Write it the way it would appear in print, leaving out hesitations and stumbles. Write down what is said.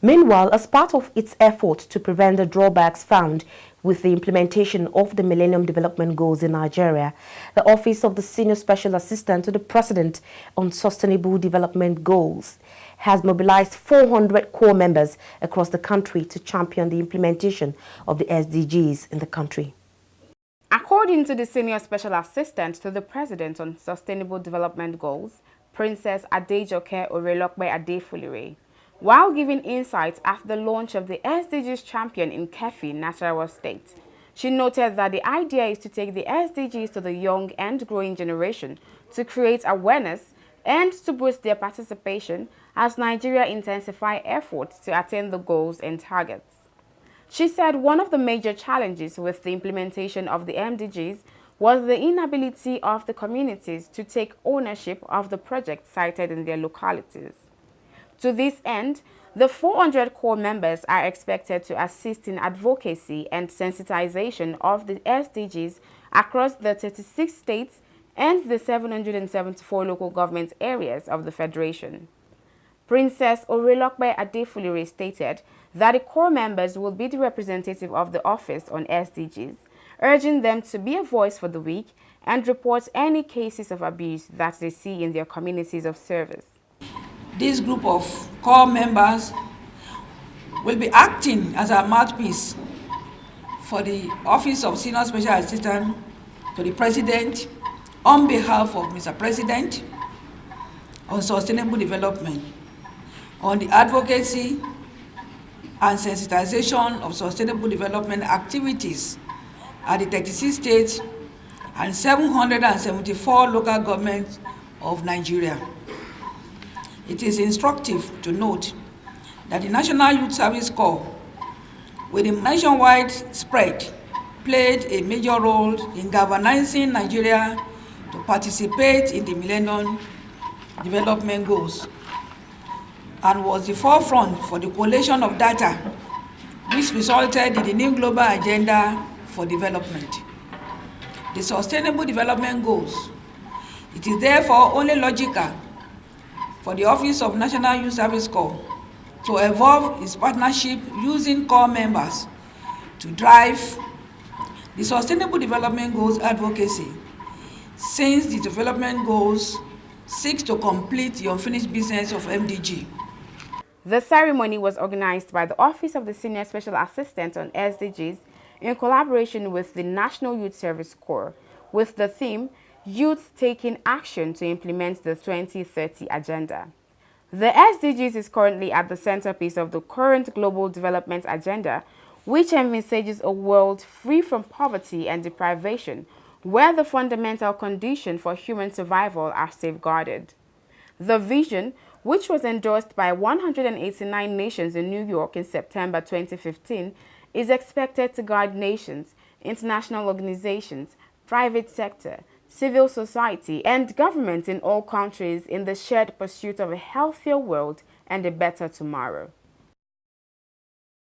Meanwhile, as part of its effort to prevent the drawbacks found with the implementation of the Millennium Development Goals in Nigeria, the Office of the Senior Special Assistant to the President on Sustainable Development Goals has mobilized 400 core members across the country to champion the implementation of the SDGs in the country. According to the Senior Special Assistant to the President on Sustainable Development Goals, Princess Adejoke Orelope-Adefulire, while giving insights after the launch of the SDGs champion in Kefi, Nasarawa State, she noted that the idea is to take the SDGs to the young and growing generation to create awareness and to boost their participation as Nigeria intensify efforts to attain the goals and targets. She said one of the major challenges with the implementation of the MDGs was the inability of the communities to take ownership of the projects cited in their localities. To this end, the 400 core members are expected to assist in advocacy and sensitization of the SDGs across the 36 states and the 774 local government areas of the Federation. Princess Orelope-Adefulire stated that the core members will be the representative of the Office on SDGs, urging them to be a voice for the weak and report any cases of abuse that they see in their communities of service. This group of core members will be acting as a mouthpiece for the Office of Senior Special Assistant to the President on behalf of Mr. President on sustainable development, on the advocacy and sensitization of sustainable development activities at the 36 states and 774 local governments of Nigeria. It is instructive to note that the National Youth Service Corps, with a nationwide spread, played a major role in galvanizing Nigeria to participate in the Millennium Development Goals and was the forefront for the collation of data which resulted in the new global agenda for development. The Sustainable Development Goals. It is therefore only logical for the Office of National Youth Service Corps to evolve its partnership using core members to drive the Sustainable Development Goals advocacy, since the development goals seeks to complete the unfinished business of MDG. The ceremony was organized by the Office of the Senior Special Assistant on SDGs in collaboration with the National Youth Service Corps, with the theme Youth Taking Action to Implement the 2030 Agenda. The SDGs is currently at the centerpiece of the current global development agenda, which envisages a world free from poverty and deprivation, where the fundamental conditions for human survival are safeguarded. The vision, which was endorsed by 189 nations in New York in September 2015, is expected to guide nations, international organizations, private sector, civil society, and government in all countries in the shared pursuit of a healthier world and a better tomorrow.